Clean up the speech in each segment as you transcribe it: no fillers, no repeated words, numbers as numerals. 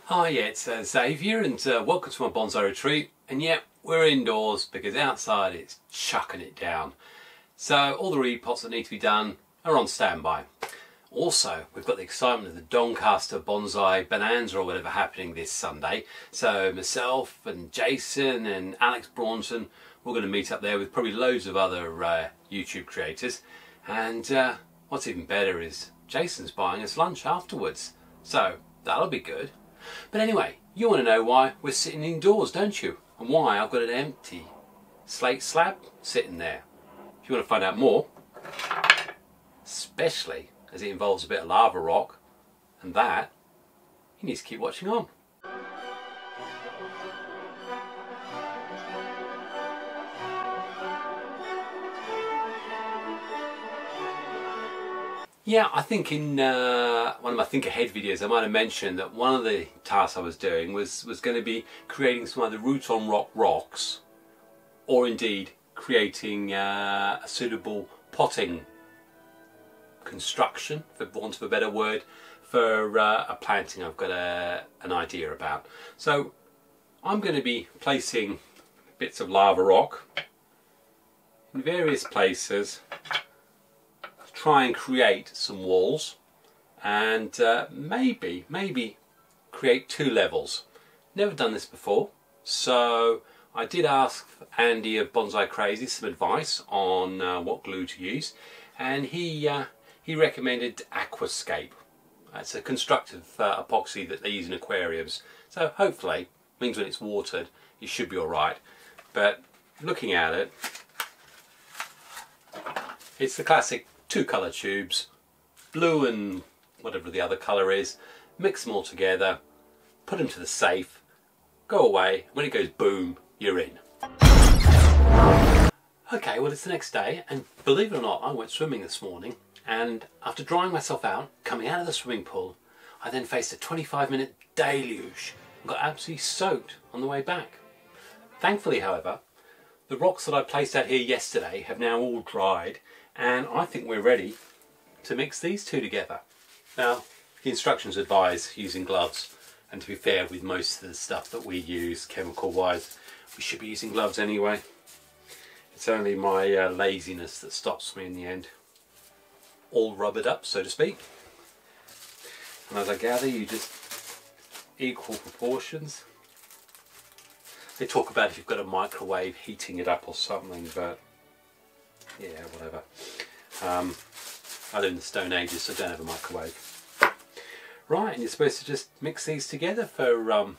Hi, it's Xavier and welcome to my bonsai retreat. And yeah, we're indoors because outside it's chucking it down. So all the repots that need to be done are on standby. Also, we've got the excitement of the Doncaster Bonsai Bonanza or whatever happening this Sunday. So myself and Jason and Alex Braunton, we're going to meet up there with probably loads of other YouTube creators. And what's even better is Jason's buying us lunch afterwards. So that'll be good. But anyway, you want to know why we're sitting indoors, don't you? And why I've got an empty slate slab sitting there. If you want to find out more, especially as it involves a bit of lava rock and that, you need to keep watching on. Yeah, I think in one of my Think Ahead videos I might have mentioned that one of the tasks I was doing was going to be creating some either root on rock rocks or indeed creating a suitable potting construction, for want of a better word, for a planting I've got an idea about. So I'm going to be placing bits of lava rock in various places, try and create some walls and maybe create two levels. Never done this before, so I did ask Andy of Bonsai Crazy some advice on what glue to use, and he recommended Aquascape. It's a constructive epoxy that they use in aquariums, so hopefully means when it's watered it should be alright. But looking at it, it's the classic two colour tubes, blue and whatever the other colour is, mix them all together, put them to the safe, go away, when it goes boom, you're in. Okay, well it's the next day, and believe it or not, I went swimming this morning, and after drying myself out, coming out of the swimming pool, I then faced a 25-minute deluge and got absolutely soaked on the way back. Thankfully, however, the rocks that I placed out here yesterday have now all dried, and I think we're ready to mix these two together. Now, the instructions advise using gloves, and to be fair, with most of the stuff that we use chemical wise, we should be using gloves anyway. It's only my laziness that stops me in the end. All rubbered up, so to speak. And as I gather, you just equal proportions. They talk about if you've got a microwave heating it up or something, but yeah, whatever. I live in the Stone Ages, so I don't have a microwave. Right, and you're supposed to just mix these together for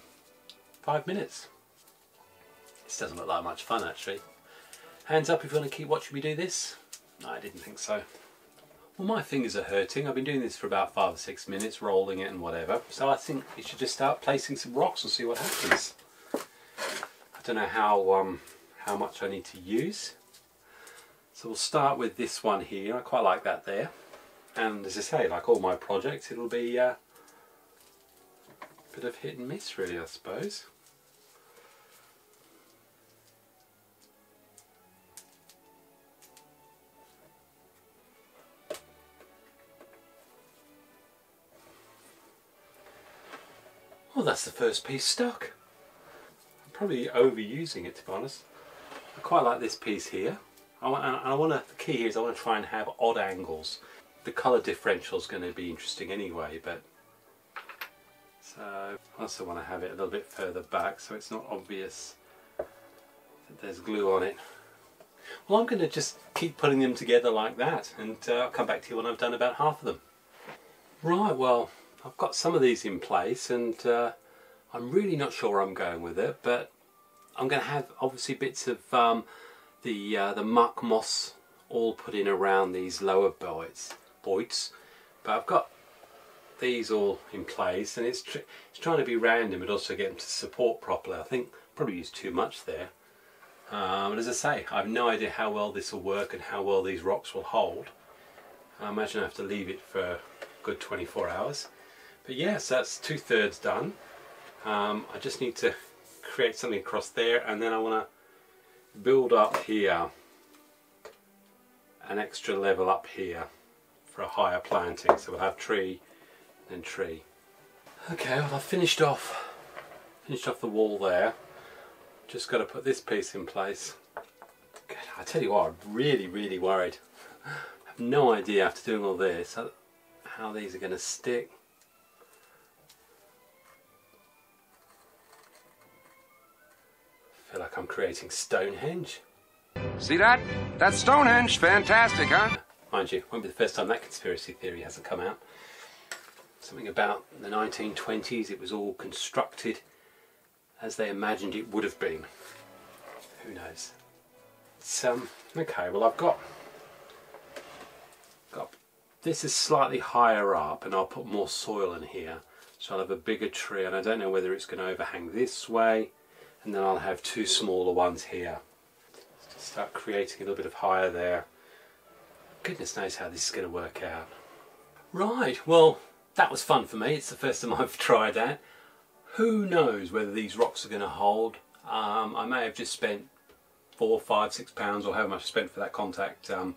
5 minutes. This doesn't look like much fun, actually. Hands up if you want to keep watching me do this. No, I didn't think so. Well, my fingers are hurting. I've been doing this for about 5 or 6 minutes, rolling it and whatever. So I think you should just start placing some rocks and see what happens. I don't know how much I need to use. So we'll start with this one here. I quite like that there. And as I say, like all my projects, it'll be a bit of hit and miss really, I suppose. Well, that's the first piece stuck. I'm probably overusing it, to be honest. I quite like this piece here. The key here is I want to try and have odd angles. The colour differential is going to be interesting anyway, but so I also want to have it a little bit further back so it's not obvious that there's glue on it. Well, I'm going to just keep putting them together like that, and I'll come back to you when I've done about half of them. Right, well, I've got some of these in place, and I'm really not sure where I'm going with it, but I'm going to have obviously bits of the muck moss all put in around these lower boards, but I've got these all in place, and it's trying to be random but also get them to support properly. I think probably used too much there, but as I say, I have no idea how well this will work and how well these rocks will hold. I imagine I have to leave it for a good 24 hours, but yes, that's 2/3 done. I just need to create something across there, and then I want to build up here an extra level up here for a higher planting, so we'll have tree and tree. Okay, well I've finished off the wall there. Just got to put this piece in place. God, I tell you what, I'm really worried. I have no idea after doing all this how these are going to stick. I feel like I'm creating Stonehenge. See that? That's Stonehenge. Fantastic, huh? Mind you, won't be the first time that conspiracy theory hasn't come out. Something about the 1920s, it was all constructed as they imagined it would have been. Who knows? It's, okay, well I've got this is slightly higher up and I'll put more soil in here. So I'll have a bigger tree and I don't know whether it's going to overhang this way, and then I'll have two smaller ones here. Just start creating a little bit of higher there. Goodness knows how this is going to work out. Right, well that was fun for me. It's the first time I've tried that. Who knows whether these rocks are going to hold. I may have just spent £4, £5, £6 or however much I spent for that contact or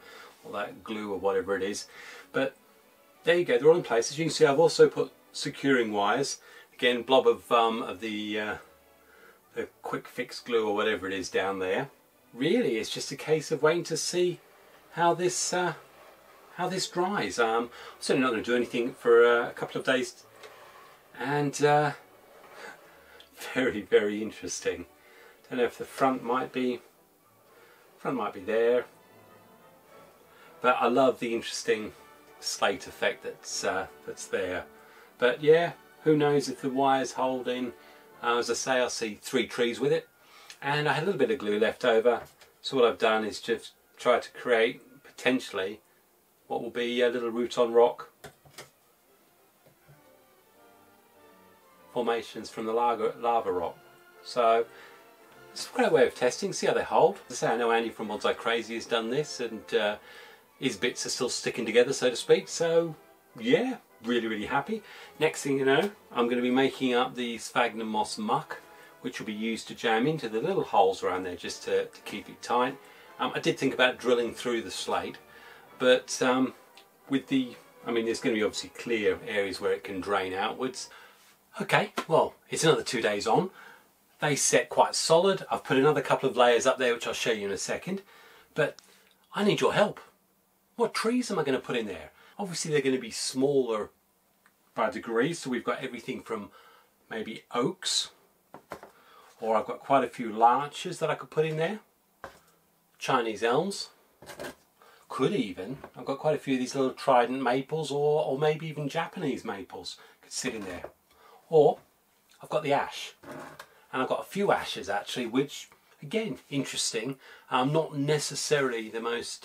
that glue or whatever it is. But there you go, they're all in place. As you can see, I've also put securing wires. Again, blob of the quick fix glue or whatever it is down there. Really, it's just a case of waiting to see how this dries. I'm certainly not going to do anything for a couple of days, and very interesting. Don't know if the front might be there, but I love the interesting slate effect that's there. But yeah, who knows if the wire's holding. As I say, I'll see 3 trees with it, and I had a little bit of glue left over, so what I've done is just try to create potentially what will be a little root-on rock formations from the lava rock. So it's a great way of testing, see how they hold. As I say, I know Andy from Bonsai Crazy has done this, and his bits are still sticking together, so to speak. So yeah, really happy. Next thing you know, I'm going to be making up the sphagnum moss muck, which will be used to jam into the little holes around there just to keep it tight. I did think about drilling through the slate, but with the, I mean, there's going to be obviously clear areas where it can drain outwards. Okay, well, it's another 2 days on. They set quite solid. I've put another couple of layers up there, which I'll show you in a second. But I need your help. What trees am I going to put in there? Obviously, they're going to be smaller by degrees. So we've got everything from maybe oaks, or I've got quite a few larches that I could put in there. Chinese elms. Could even, I've got quite a few of these little trident maples, or maybe even Japanese maples could sit in there. Or I've got the ash, and I've got a few ashes actually, which again, interesting. Not necessarily the most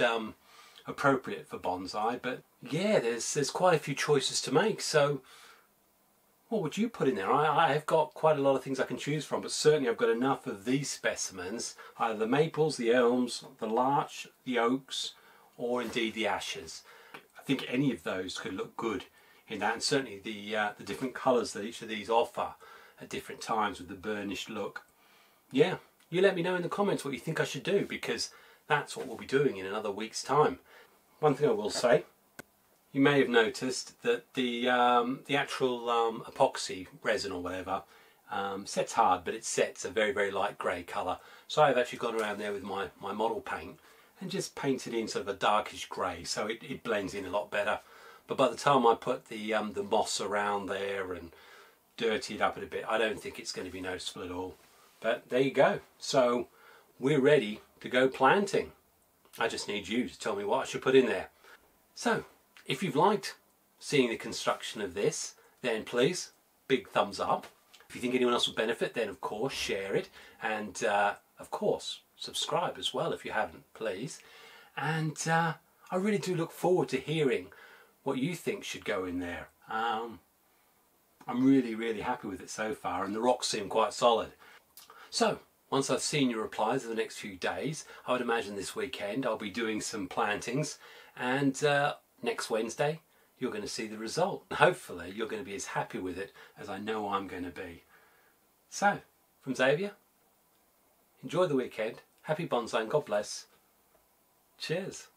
appropriate for bonsai, but yeah, there's quite a few choices to make. So what would you put in there? I have got quite a lot of things I can choose from, but certainly I've got enough of these specimens, either the maples, the elms, the larch, the oaks, or indeed the ashes. I think any of those could look good in that, and certainly the different colours that each of these offer at different times with the burnished look. Yeah, you let me know in the comments what you think I should do, because that's what we'll be doing in another week's time. One thing I will say, you may have noticed that the actual epoxy resin or whatever sets hard, but it sets a very light grey colour. So I've actually gone around there with my model paint and just painted in sort of a darkish grey, so it blends in a lot better. But by the time I put the moss around there and dirty it up a bit, I don't think it's going to be noticeable at all. But there you go. So we're ready to go planting. I just need you to tell me what I should put in there. So if you've liked seeing the construction of this, then please, big thumbs up. If you think anyone else will benefit, then of course share it, and of course subscribe as well if you haven't, please. And I really do look forward to hearing what you think should go in there. I'm really happy with it so far, and the rocks seem quite solid. So once I've seen your replies in the next few days, I would imagine this weekend I'll be doing some plantings, and next Wednesday you're going to see the result. Hopefully you're going to be as happy with it as I know I'm going to be. So, from Xavier, enjoy the weekend, happy bonsai, and God bless. Cheers.